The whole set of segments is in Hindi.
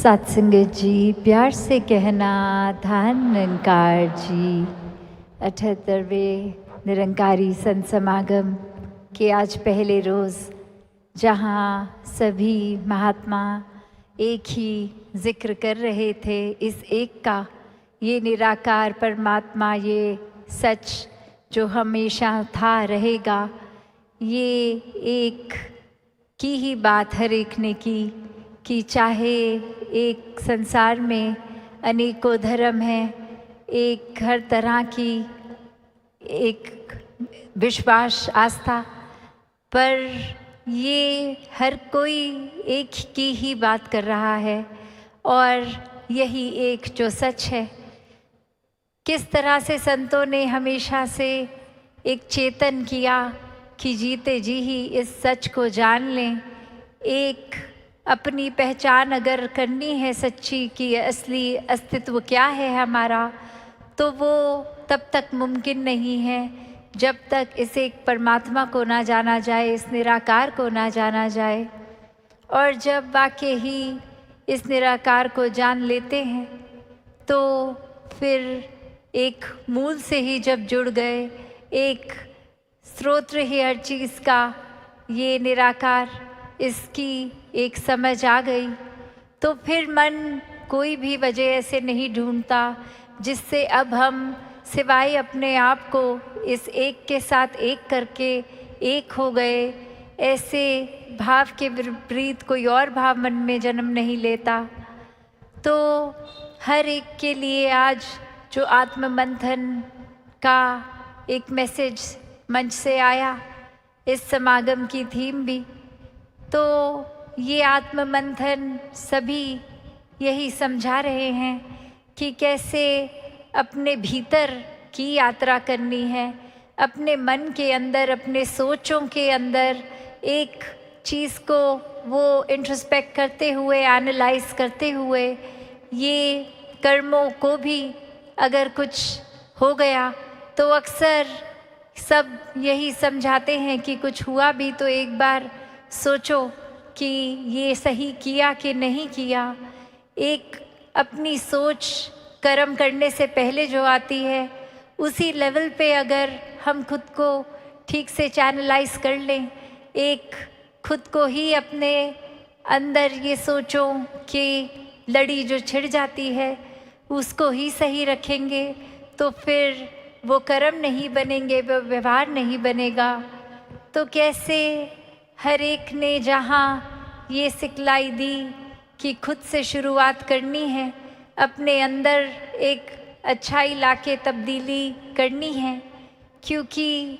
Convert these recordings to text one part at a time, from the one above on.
सत्संगत जी, प्यार से कहना धन निरंकार जी। 78वें निरंकारी संत समागम के आज पहले रोज़, जहाँ सभी महात्मा एक ही जिक्र कर रहे थे इस एक का, ये निराकार परमात्मा, ये सच जो हमेशा था रहेगा, ये एक की ही बात हर एक ने की कि चाहे एक संसार में अनेकों धर्म हैं, एक हर तरह की एक विश्वास आस्था, पर ये हर कोई एक की ही बात कर रहा है और यही एक जो सच है। किस तरह से संतों ने हमेशा से एक चेतन किया कि जीते जी ही इस सच को जान लें। एक अपनी पहचान अगर करनी है सच्ची कि असली अस्तित्व क्या है हमारा, तो वो तब तक मुमकिन नहीं है जब तक इस एक परमात्मा को ना जाना जाए, इस निराकार को ना जाना जाए। और जब वाकई ही इस निराकार को जान लेते हैं तो फिर एक मूल से ही जब जुड़ गए, एक स्रोत ही हर चीज़ का, ये निराकार, इसकी एक समझ आ गई, तो फिर मन कोई भी वजह ऐसे नहीं ढूंढता जिससे अब हम सिवाय अपने आप को इस एक के साथ एक करके एक हो गए, ऐसे भाव के विपरीत कोई और भाव मन में जन्म नहीं लेता। तो हर एक के लिए आज जो आत्म मंथन का एक मैसेज मंच से आया, इस समागम की थीम भी, तो ये आत्म मंथन सभी यही समझा रहे हैं कि कैसे अपने भीतर की यात्रा करनी है, अपने मन के अंदर, अपने सोचों के अंदर एक चीज़ को वो इंट्रोस्पेक्ट करते हुए, एनालाइज करते हुए, ये कर्मों को भी अगर कुछ हो गया तो अक्सर सब यही समझाते हैं कि कुछ हुआ भी तो एक बार सोचो कि ये सही किया कि नहीं किया। एक अपनी सोच कर्म करने से पहले जो आती है, उसी लेवल पे अगर हम खुद को ठीक से चैनलाइज कर लें, एक खुद को ही अपने अंदर ये सोचो कि लड़ी जो छिड़ जाती है उसको ही सही रखेंगे, तो फिर वो कर्म नहीं बनेंगे, वो व्यवहार नहीं बनेगा। तो कैसे हर एक ने जहाँ ये सिखलाई दी कि खुद से शुरुआत करनी है, अपने अंदर एक अच्छाई लाके तब्दीली करनी है, क्योंकि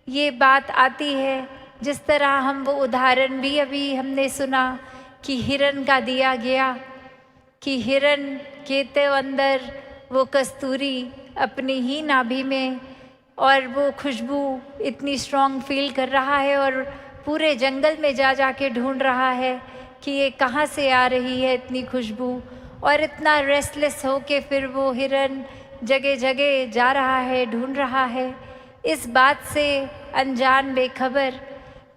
ये बात आती है जिस तरह हम वो उदाहरण भी अभी हमने सुना कि हिरन का दिया गया, कि हिरन के तो अंदर वो कस्तूरी अपनी ही नाभि में, और वो खुशबू इतनी स्ट्रॉन्ग फील कर रहा है और पूरे जंगल में जा के ढूंढ रहा है कि ये कहाँ से आ रही है इतनी खुशबू, और इतना रेस्टलेस हो के फिर वो हिरन जगह जगह जा रहा है, ढूंढ रहा है, इस बात से अनजान बेखबर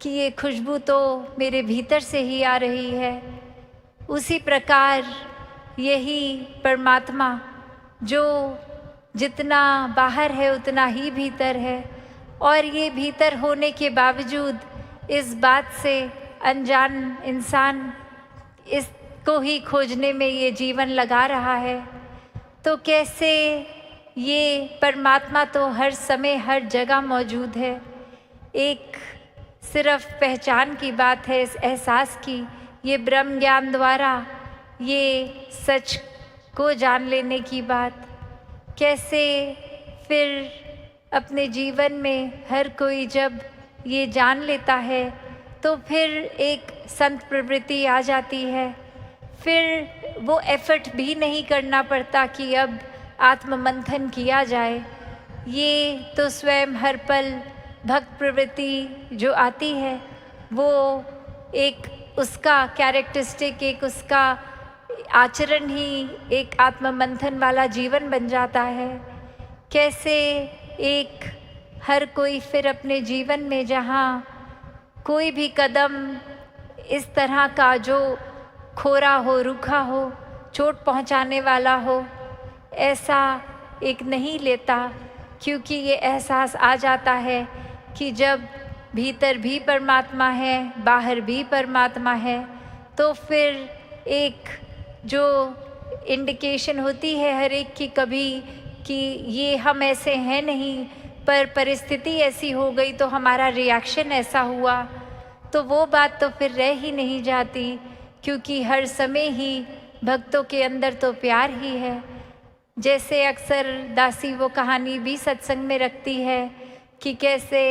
कि ये खुशबू तो मेरे भीतर से ही आ रही है। उसी प्रकार यही परमात्मा जो जितना बाहर है उतना ही भीतर है, और ये भीतर होने के बावजूद इस बात से अनजान इंसान इसको ही खोजने में ये जीवन लगा रहा है। तो कैसे ये परमात्मा तो हर समय हर जगह मौजूद है, एक सिर्फ पहचान की बात है, इस एहसास की, ये ब्रह्म ज्ञान द्वारा ये सच को जान लेने की बात। कैसे फिर अपने जीवन में हर कोई जब ये जान लेता है तो फिर एक संत प्रवृत्ति आ जाती है, फिर वो एफर्ट भी नहीं करना पड़ता कि अब आत्म मंथन किया जाए। ये तो स्वयं हर पल भक्त प्रवृत्ति जो आती है वो एक उसका कैरेक्टरिस्टिक, एक उसका आचरण ही एक आत्म मंथन वाला जीवन बन जाता है। कैसे एक हर कोई फिर अपने जीवन में जहाँ कोई भी कदम इस तरह का जो खोरा हो, रूखा हो, चोट पहुंचाने वाला हो, ऐसा एक नहीं लेता, क्योंकि ये एहसास आ जाता है कि जब भीतर भी परमात्मा है, बाहर भी परमात्मा है, तो फिर एक जो इंडिकेशन होती है हर एक की कभी कि ये हम ऐसे हैं नहीं, पर परिस्थिति ऐसी हो गई तो हमारा रिएक्शन ऐसा हुआ, तो वो बात तो फिर रह ही नहीं जाती, क्योंकि हर समय ही भक्तों के अंदर तो प्यार ही है। जैसे अक्सर दासी वो कहानी भी सत्संग में रखती है कि कैसे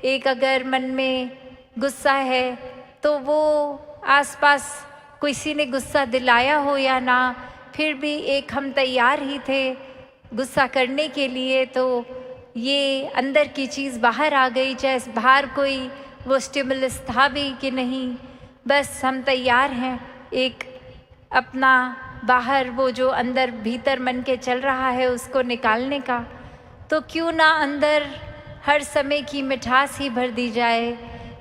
एक अगर मन में गुस्सा है तो वो आसपास किसी ने गुस्सा दिलाया हो या ना, फिर भी एक हम तैयार ही थे गुस्सा करने के लिए, तो ये अंदर की चीज़ बाहर आ गई, चाहे बाहर कोई वो स्टिमुलस था भी कि नहीं, बस हम तैयार हैं एक अपना बाहर वो जो अंदर भीतर मन के चल रहा है उसको निकालने का। तो क्यों ना अंदर हर समय की मिठास ही भर दी जाए,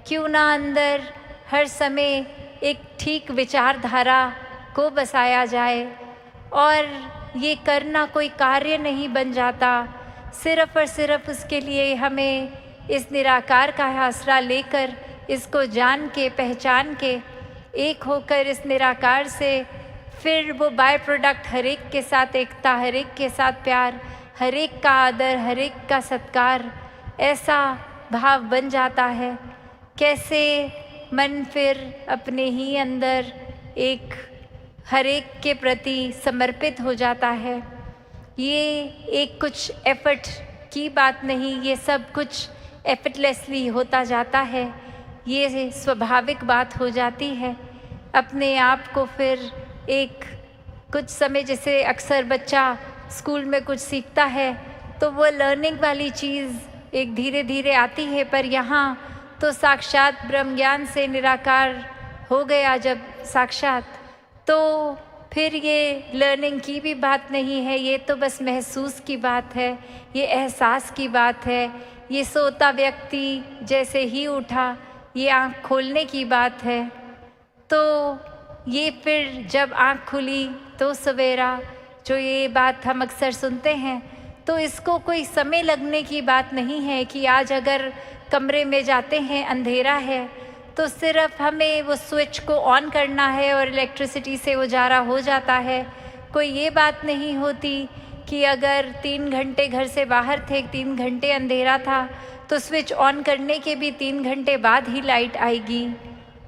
क्यों ना अंदर हर समय एक ठीक विचारधारा को बसाया जाए। और ये करना कोई कार्य नहीं बन जाता, सिर्फ़ और सिर्फ उसके लिए हमें इस निराकार का आसरा लेकर, इसको जान के पहचान के एक होकर इस निराकार से फिर वो बाय प्रोडक्ट हर एक के साथ एकता, हर एक के साथ प्यार, हर एक का आदर, हर एक का सत्कार, ऐसा भाव बन जाता है। कैसे मन फिर अपने ही अंदर एक हर एक के प्रति समर्पित हो जाता है। ये एक कुछ एफर्ट की बात नहीं, ये सब कुछ एफर्टलेसली होता जाता है, ये स्वाभाविक बात हो जाती है। अपने आप को फिर एक कुछ समय, जैसे अक्सर बच्चा स्कूल में कुछ सीखता है तो वो लर्निंग वाली चीज़ एक धीरे धीरे आती है, पर यहाँ तो साक्षात ब्रह्म ज्ञान से निराकार हो गया जब साक्षात, तो फिर ये लर्निंग की भी बात नहीं है, ये तो बस महसूस की बात है, ये एहसास की बात है। ये सोता व्यक्ति जैसे ही उठा, ये आँख खोलने की बात है। तो ये फिर जब आँख खुली तो सवेरा, जो ये बात हम अक्सर सुनते हैं, तो इसको कोई समय लगने की बात नहीं है कि आज अगर कमरे में जाते हैं अंधेरा है तो सिर्फ हमें वो स्विच को ऑन करना है और इलेक्ट्रिसिटी से उजाला हो जाता है। कोई ये बात नहीं होती कि अगर 3 घंटे घर से बाहर थे, 3 घंटे अंधेरा था, तो स्विच ऑन करने के भी 3 घंटे बाद ही लाइट आएगी।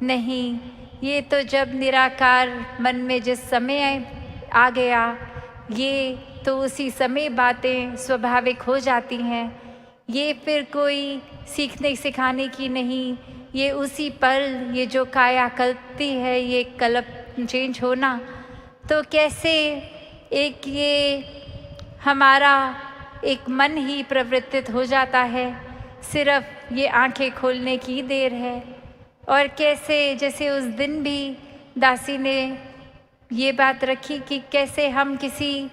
नहीं, ये तो जब निराकार मन में जिस समय आ गया, ये तो उसी समय बातें स्वाभाविक हो जाती हैं। ये फिर कोई सीखने सिखाने की नहीं, ये उसी पल, ये जो काया कल्पती है, ये कल्प चेंज होना, तो कैसे एक ये हमारा एक मन ही प्रवृत्तित हो जाता है, सिर्फ ये आंखें खोलने की देर है। और कैसे जैसे उस दिन भी दासी ने ये बात रखी कि कैसे हम किसी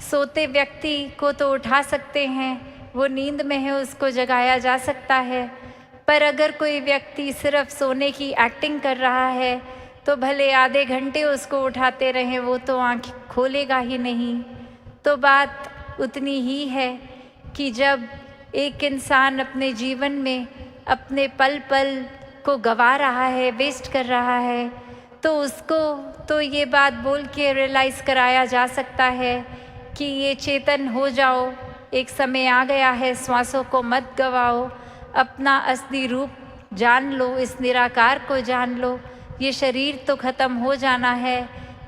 सोते व्यक्ति को तो उठा सकते हैं, वो नींद में है उसको जगाया जा सकता है, पर अगर कोई व्यक्ति सिर्फ सोने की एक्टिंग कर रहा है तो भले आधे घंटे उसको उठाते रहें, वो तो आँख खोलेगा ही नहीं। तो बात उतनी ही है कि जब एक इंसान अपने जीवन में अपने पल पल को गंवा रहा है, वेस्ट कर रहा है, तो उसको तो ये बात बोल के रियलाइज़ कराया जा सकता है कि ये चेतन हो जाओ, एक समय आ गया है, श्वासों को मत गवाओ, अपना असली रूप जान लो, इस निराकार को जान लो। ये शरीर तो ख़त्म हो जाना है,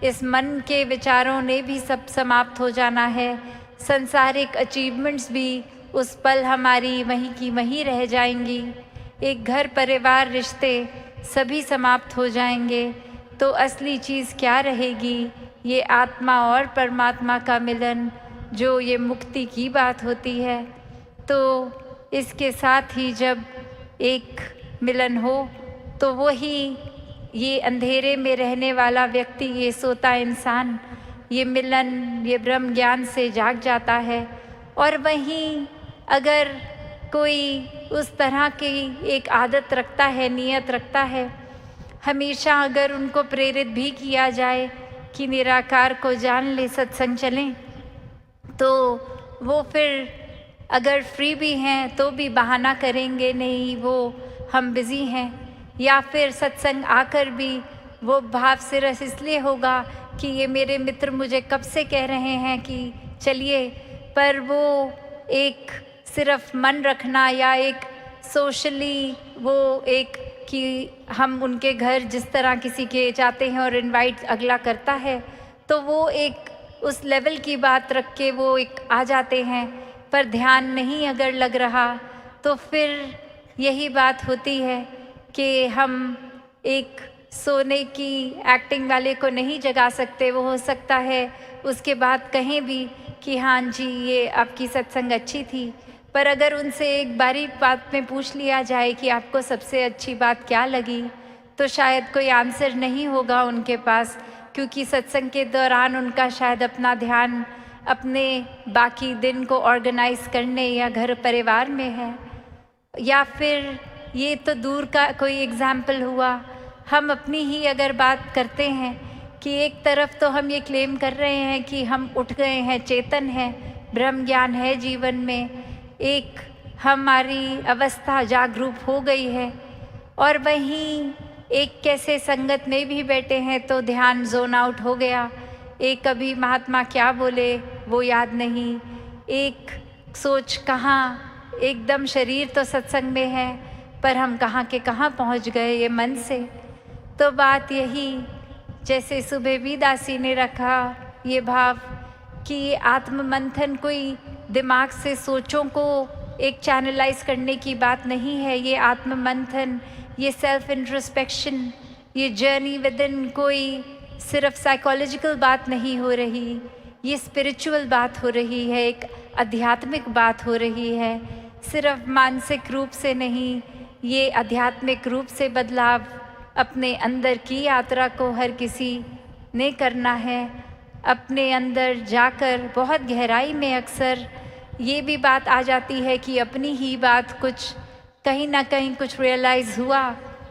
इस मन के विचारों ने भी सब समाप्त हो जाना है, संसारिक अचीवमेंट्स भी उस पल हमारी वहीं की वहीं रह जाएंगी, एक घर परिवार रिश्ते सभी समाप्त हो जाएंगे, तो असली चीज़ क्या रहेगी? ये आत्मा और परमात्मा का मिलन, जो ये मुक्ति की बात होती है। तो इसके साथ ही जब एक मिलन हो तो वही ये अंधेरे में रहने वाला व्यक्ति, ये सोता इंसान, ये मिलन, ये ब्रह्म ज्ञान से जाग जाता है। और वहीं अगर कोई उस तरह की एक आदत रखता है, नियत रखता है, हमेशा अगर उनको प्रेरित भी किया जाए कि निराकार को जान ले, सत्संग चलें, तो वो फिर अगर फ्री भी हैं तो भी बहाना करेंगे, नहीं वो हम बिज़ी हैं, या फिर सत्संग आकर भी वो भाव से रस इसलिए होगा कि ये मेरे मित्र मुझे कब से कह रहे हैं कि चलिए, पर वो एक सिर्फ मन रखना या एक सोशली वो एक कि हम उनके घर जिस तरह किसी के जाते हैं और इनवाइट अगला करता है, तो वो एक उस लेवल की बात रख के वो एक आ जाते हैं, पर ध्यान नहीं अगर लग रहा तो फिर यही बात होती है कि हम एक सोने की एक्टिंग वाले को नहीं जगा सकते। वो हो सकता है उसके बाद कहें भी कि हाँ जी ये आपकी सत्संग अच्छी थी, पर अगर उनसे एक बारी बात में पूछ लिया जाए कि आपको सबसे अच्छी बात क्या लगी, तो शायद कोई आंसर नहीं होगा उनके पास, क्योंकि सत्संग के दौरान उनका शायद अपना ध्यान अपने बाकी दिन को ऑर्गेनाइज करने या घर परिवार में है। या फिर ये तो दूर का कोई एग्जाम्पल हुआ, हम अपनी ही अगर बात करते हैं कि एक तरफ तो हम ये क्लेम कर रहे हैं कि हम उठ गए हैं, चेतन हैं, ब्रह्म ज्ञान है जीवन में, एक हमारी अवस्था जागरूक हो गई है, और वहीं एक कैसे संगत में भी बैठे हैं तो ध्यान जोन आउट हो गया, एक कभी महात्मा क्या बोले वो याद नहीं, एक सोच कहाँ, एकदम शरीर तो सत्संग में है पर हम कहाँ के कहाँ पहुँच गए ये मन से। तो बात यही, जैसे सुबह भी दासी ने रखा ये भाव कि ये आत्म मंथन कोई दिमाग से सोचों को एक चैनलाइज करने की बात नहीं है, ये आत्म मंथन, ये सेल्फ इंट्रोस्पेक्शन, ये जर्नी विद इन कोई सिर्फ साइकोलॉजिकल बात नहीं हो रही, ये स्पिरिचुअल बात हो रही है, एक आध्यात्मिक बात हो रही है, सिर्फ मानसिक रूप से नहीं, ये आध्यात्मिक रूप से बदलाव अपने अंदर की यात्रा को हर किसी ने करना है। अपने अंदर जाकर बहुत गहराई में अक्सर ये भी बात आ जाती है कि अपनी ही बात कुछ कहीं ना कहीं कुछ रियलाइज़ हुआ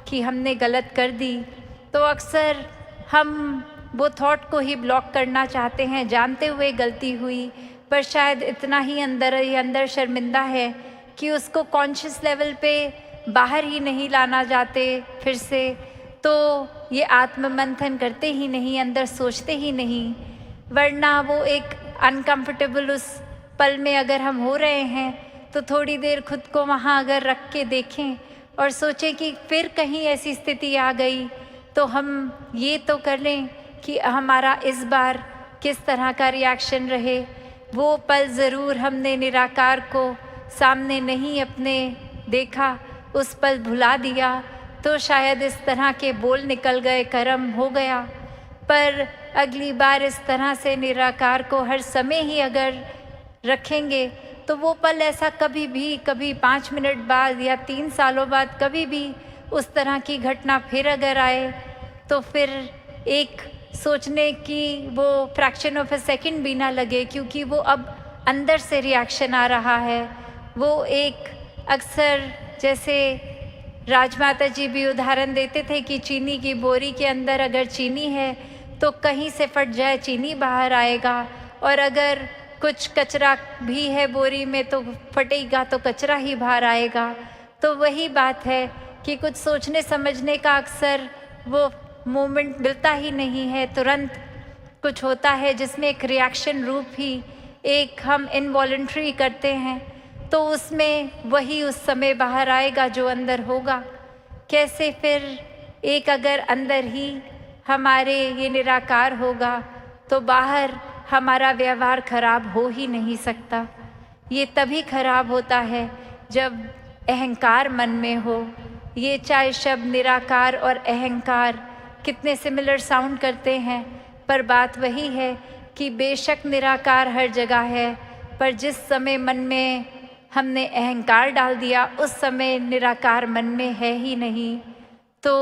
कि हमने गलत कर दी, तो अक्सर हम वो थॉट को ही ब्लॉक करना चाहते हैं, जानते हुए गलती हुई, पर शायद इतना ही अंदर शर्मिंदा है कि उसको कॉन्शियस लेवल पे बाहर ही नहीं लाना चाहते फिर से, तो ये आत्म मंथन करते ही नहीं, अंदर सोचते ही नहीं, वरना वो एक अनकंफर्टेबल उस पल में अगर हम हो रहे हैं तो थोड़ी देर खुद को वहाँ अगर रख के देखें और सोचें कि फिर कहीं ऐसी स्थिति आ गई तो हम ये तो कर लें कि हमारा इस बार किस तरह का रिएक्शन रहे। वो पल ज़रूर हमने निराकार को सामने नहीं अपने देखा, उस पल भुला दिया तो शायद इस तरह के बोल निकल गए, कर्म हो गया, पर अगली बार इस तरह से निराकार को हर समय ही अगर रखेंगे तो वो पल ऐसा कभी 5 मिनट बाद या 3 सालों बाद कभी भी उस तरह की घटना फिर अगर आए तो फिर एक सोचने की वो फ्रैक्शन ऑफ अ सेकंड भी ना लगे, क्योंकि वो अब अंदर से रिएक्शन आ रहा है। वो एक अक्सर जैसे राजमाता जी भी उदाहरण देते थे कि चीनी की बोरी के अंदर अगर चीनी है तो कहीं से फट जाए चीनी बाहर आएगा, और अगर कुछ कचरा भी है बोरी में तो फटेगा तो कचरा ही बाहर आएगा। तो वही बात है कि कुछ सोचने समझने का अक्सर वो मोमेंट मिलता ही नहीं है, तुरंत कुछ होता है जिसमें एक रिएक्शन रूप ही एक हम इनवॉलंटरी करते हैं, तो उसमें वही उस समय बाहर आएगा जो अंदर होगा। कैसे फिर एक अगर अंदर ही हमारे ये निराकार होगा तो बाहर हमारा व्यवहार खराब हो ही नहीं सकता। ये तभी खराब होता है जब अहंकार मन में हो। ये चाहे शब्द निराकार और अहंकार कितने सिमिलर साउंड करते हैं, पर बात वही है कि बेशक निराकार हर जगह है, पर जिस समय मन में हमने अहंकार डाल दिया उस समय निराकार मन में है ही नहीं। तो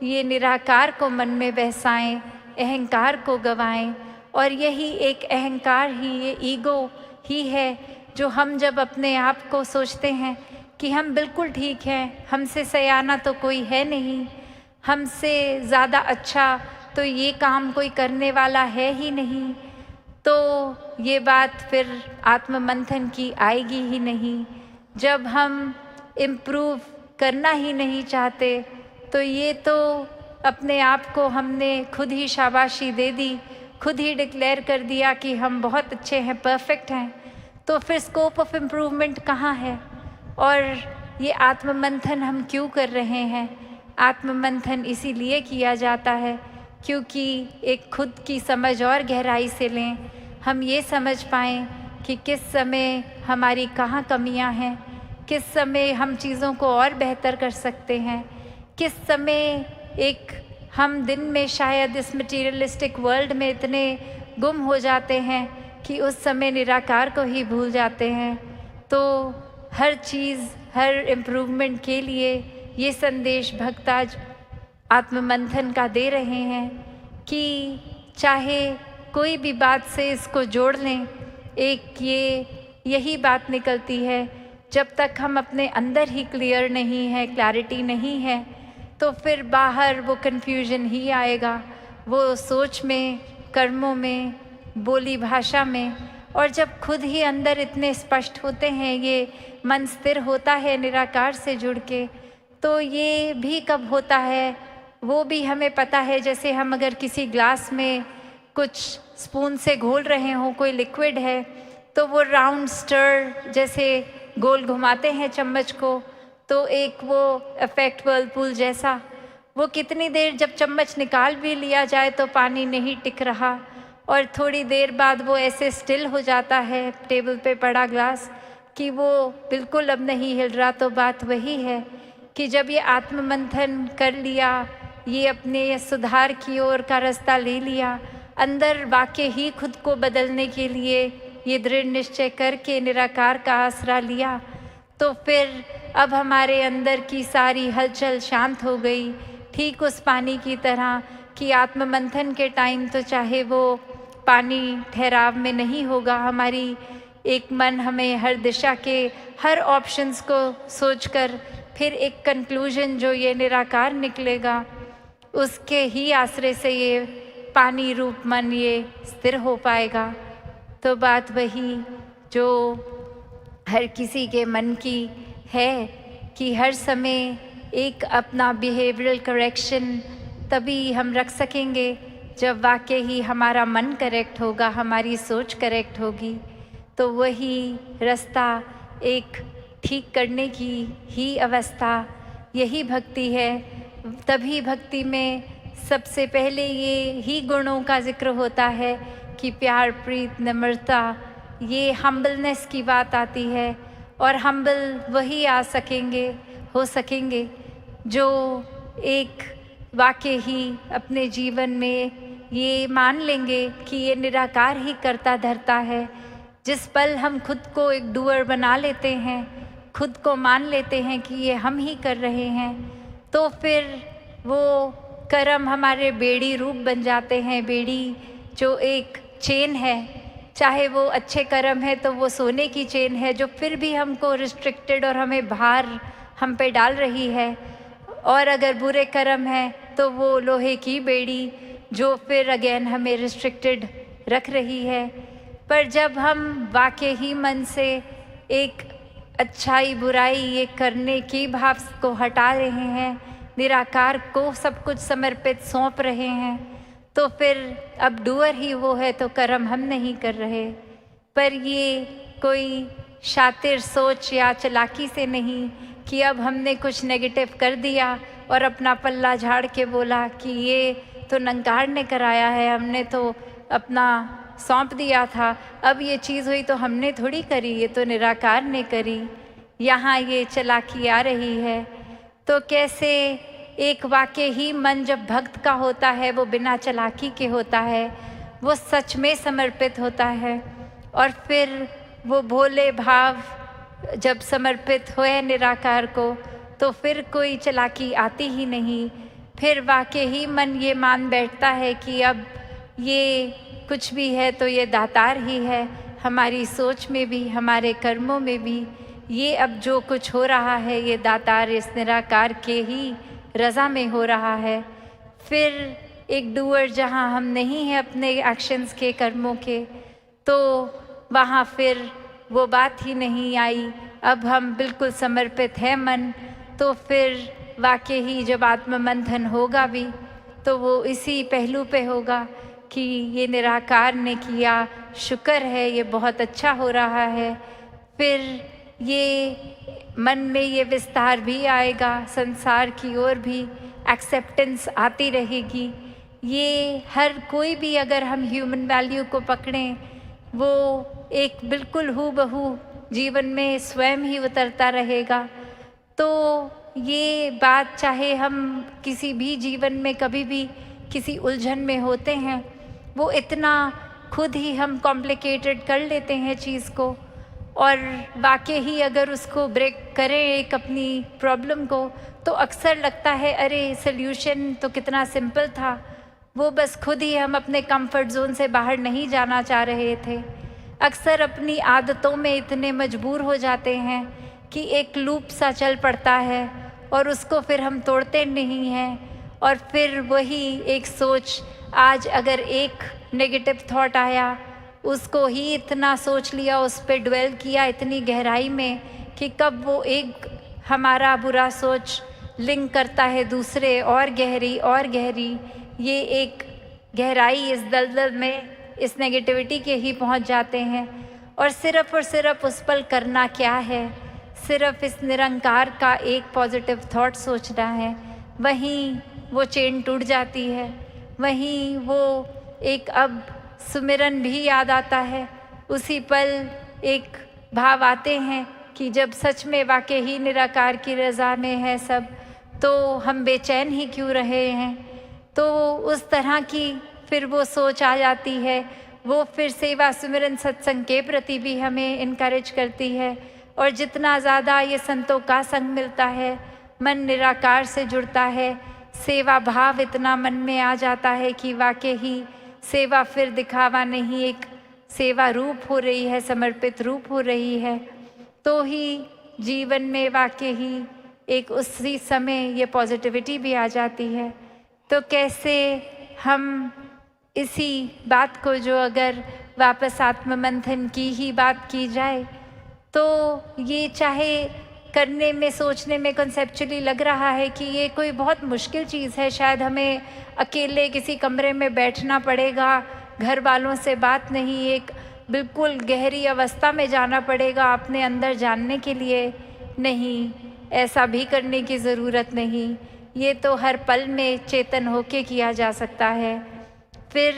ये निराकार को मन में बहसाएं, अहंकार को गवाएं, और यही एक अहंकार ही, ये ईगो ही है जो हम जब अपने आप को सोचते हैं कि हम बिल्कुल ठीक हैं, हमसे सयाना तो कोई है नहीं, हमसे ज़्यादा अच्छा तो ये काम कोई करने वाला है ही नहीं, तो ये बात फिर आत्ममंथन की आएगी ही नहीं। जब हम इम्प्रूव करना ही नहीं चाहते तो ये तो अपने आप को हमने खुद ही शाबाशी दे दी, खुद ही डिक्लेयर कर दिया कि हम बहुत अच्छे हैं, परफेक्ट हैं, तो फिर स्कोप ऑफ इम्प्रूवमेंट कहाँ है? और ये आत्ममंथन हम क्यों कर रहे हैं? आत्ममंथन इसीलिए किया जाता है क्योंकि एक खुद की समझ और गहराई से लें, हम ये समझ पाएँ कि किस समय हमारी कहाँ कमियाँ हैं, किस समय हम चीज़ों को और बेहतर कर सकते हैं, किस समय एक हम दिन में शायद इस मटीरियलिस्टिक वर्ल्ड में इतने गुम हो जाते हैं कि उस समय निराकार को ही भूल जाते हैं। तो हर चीज़, हर इम्प्रूवमेंट के लिए ये संदेश भक्त आज आत्ममंथन का दे रहे हैं कि चाहे कोई भी बात से इसको जोड़ लें, एक यही बात निकलती है, जब तक हम अपने अंदर ही क्लियर नहीं है, क्लैरिटी नहीं है, तो फिर बाहर वो कन्फ्यूजन ही आएगा, वो सोच में, कर्मों में, बोली भाषा में। और जब खुद ही अंदर इतने स्पष्ट होते हैं, ये मन स्थिर होता है निराकार से जुड़ के, तो ये भी कब होता है वो भी हमें पता है। जैसे हम अगर किसी ग्लास में कुछ स्पून से घोल रहे हों, कोई लिक्विड है, तो वो राउंड स्टर जैसे गोल घुमाते हैं चम्मच को, तो एक वो इफेक्ट व्हर्लपूल जैसा, वो कितनी देर जब चम्मच निकाल भी लिया जाए तो पानी नहीं टिक रहा, और थोड़ी देर बाद वो ऐसे स्टिल हो जाता है टेबल पे पड़ा ग्लास कि वो बिल्कुल अब नहीं हिल रहा। तो बात वही है कि जब ये आत्ममंथन कर लिया, ये अपने सुधार की ओर का रास्ता ले लिया, अंदर वाकई ही खुद को बदलने के लिए ये दृढ़ निश्चय करके निराकार का आसरा लिया, तो फिर अब हमारे अंदर की सारी हलचल शांत हो गई। ठीक उस पानी की तरह कि आत्ममंथन के टाइम तो चाहे वो पानी ठहराव में नहीं होगा, हमारी एक मन हमें हर दिशा के हर ऑप्शंस को सोचकर फिर एक कंक्लूजन जो ये निराकार निकलेगा, उसके ही आश्रय से ये पानी रूप मन ये स्थिर हो पाएगा। तो बात वही जो हर किसी के मन की है कि हर समय एक अपना बिहेवियरल करेक्शन तभी हम रख सकेंगे जब वाकई ही हमारा मन करेक्ट होगा, हमारी सोच करेक्ट होगी। तो वही रास्ता एक ठीक करने की ही अवस्था, यही भक्ति है। तभी भक्ति में सबसे पहले ये ही गुणों का जिक्र होता है कि प्यार, प्रीत, नम्रता, ये हम्बलनेस की बात आती है। और हम्बल वही आ सकेंगे, हो सकेंगे जो एक वाकई ही अपने जीवन में ये मान लेंगे कि ये निराकार ही करता धरता है। जिस पल हम खुद को एक डूअर बना लेते हैं, खुद को मान लेते हैं कि ये हम ही कर रहे हैं, तो फिर वो कर्म हमारे बेड़ी रूप बन जाते हैं। बेड़ी जो एक चेन है, चाहे वो अच्छे कर्म है तो वो सोने की चेन है जो फिर भी हमको रिस्ट्रिक्टेड और हमें भार हम पे डाल रही है, और अगर बुरे कर्म है तो वो लोहे की बेड़ी जो फिर अगेन हमें रिस्ट्रिक्टेड रख रही है। पर जब हम वाकई ही मन से एक अच्छाई बुराई ये करने की भाव को हटा रहे हैं, निराकार को सब कुछ समर्पित सौंप रहे हैं, तो फिर अब डूअर ही वो है तो कर्म हम नहीं कर रहे। पर ये कोई शातिर सोच या चालाकी से नहीं कि अब हमने कुछ नेगेटिव कर दिया और अपना पल्ला झाड़ के बोला कि ये तो निराकार ने कराया है, हमने तो अपना सौंप दिया था, अब ये चीज़ हुई तो हमने थोड़ी करी, ये तो निराकार ने करी। यहाँ ये चालाकी आ रही है। तो कैसे एक वाकई ही मन जब भक्त का होता है वो बिना चालाकी के होता है, वो सच में समर्पित होता है, और फिर वो भोले भाव जब समर्पित होए निराकार को तो फिर कोई चालाकी आती ही नहीं। फिर वाकई ही मन ये मान बैठता है कि अब ये कुछ भी है तो ये दातार ही है, हमारी सोच में भी हमारे कर्मों में भी ये अब जो कुछ हो रहा है ये दातार इस निराकार के ही रज़ा में हो रहा है। फिर एक डूअर जहाँ हम नहीं हैं अपने एक्शंस के, कर्मों के, तो वहाँ फिर वो बात ही नहीं आई। अब हम बिल्कुल समर्पित हैं मन, तो फिर वाकई ही जब आत्ममंथन होगा भी तो वो इसी पहलू पे होगा कि ये निराकार ने किया, शुक्र है, ये बहुत अच्छा हो रहा है। फिर ये मन में ये विस्तार भी आएगा, संसार की ओर भी एक्सेप्टेंस आती रहेगी। ये हर कोई भी अगर हम ह्यूमन वैल्यू को पकड़ें, वो एक बिल्कुल हूबहू जीवन में स्वयं ही उतरता रहेगा। तो ये बात चाहे हम किसी भी जीवन में कभी भी किसी उलझन में होते हैं, वो इतना खुद ही हम कॉम्प्लिकेटेड कर लेते हैं चीज़ को, और वाकई ही अगर उसको ब्रेक करें एक अपनी प्रॉब्लम को, तो अक्सर लगता है अरे सल्यूशन तो कितना सिंपल था, वो बस खुद ही हम अपने कंफर्ट जोन से बाहर नहीं जाना चाह रहे थे। अक्सर अपनी आदतों में इतने मजबूर हो जाते हैं कि एक लूप सा चल पड़ता है और उसको फिर हम तोड़ते नहीं हैं। और फिर वही एक सोच, आज अगर एक नेगेटिव थॉट आया, उसको ही इतना सोच लिया, उस पर ड्वेल किया इतनी गहराई में कि कब वो एक हमारा बुरा सोच लिंक करता है दूसरे और गहरी, ये एक गहराई इस दलदल में, इस नेगेटिविटी के ही पहुंच जाते हैं। और सिर्फ उस पल करना क्या है, सिर्फ इस निरंकार का एक पॉजिटिव थॉट सोचना है, वहीं वो चेन टूट जाती है, वहीं वो एक अब सुमिरन भी याद आता है। उसी पल एक भाव आते हैं कि जब सच में वाकई ही निराकार की रज़ा में है सब, तो हम बेचैन ही क्यों रहे हैं। तो उस तरह की फिर वो सोच आ जाती है, वो फिर सेवा सुमिरन सत्संग के प्रति भी हमें इनकरेज करती है। और जितना ज़्यादा ये संतों का संग मिलता है, मन निराकार से जुड़ता है, सेवा भाव इतना मन में आ जाता है कि वाकई ही सेवा फिर दिखावा नहीं, एक सेवा रूप हो रही है, समर्पित रूप हो रही है। तो ही जीवन में वाकई ही एक उसी समय ये पॉजिटिविटी भी आ जाती है। तो कैसे हम इसी बात को, जो अगर वापस आत्ममंथन की ही बात की जाए, तो ये चाहे करने में, सोचने में कॉन्सेप्चुअली लग रहा है कि ये कोई बहुत मुश्किल चीज़ है, शायद हमें अकेले किसी कमरे में बैठना पड़ेगा, घर वालों से बात नहीं, एक बिल्कुल गहरी अवस्था में जाना पड़ेगा अपने अंदर जानने के लिए। नहीं, ऐसा भी करने की ज़रूरत नहीं, ये तो हर पल में चेतन होके किया जा सकता है। फिर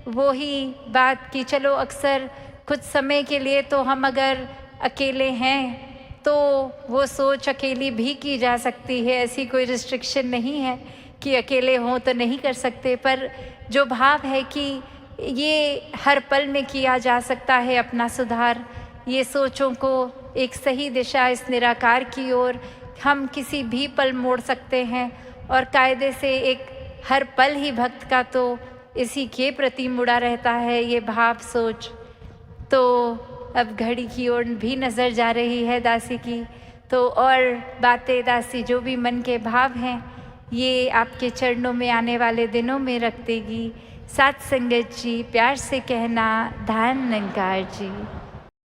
वो ही बात कि चलो अक्सर कुछ समय के लिए तो हम अगर अकेले हैं तो वो सोच अकेली भी की जा सकती है, ऐसी कोई रिस्ट्रिक्शन नहीं है कि अकेले हों तो नहीं कर सकते। पर जो भाव है कि ये हर पल में किया जा सकता है अपना सुधार, ये सोचों को एक सही दिशा इस निराकार की ओर हम किसी भी पल मोड़ सकते हैं। और कायदे से एक हर पल ही भक्त का तो इसी के प्रति मुड़ा रहता है ये भाव सोच। तो अब घड़ी की ओर भी नज़र जा रही है दासी की, तो और बातें दासी जो भी मन के भाव हैं ये आपके चरणों में आने वाले दिनों में रख देगी। साथ संगत जी, प्यार से कहना, धन निरंकार जी।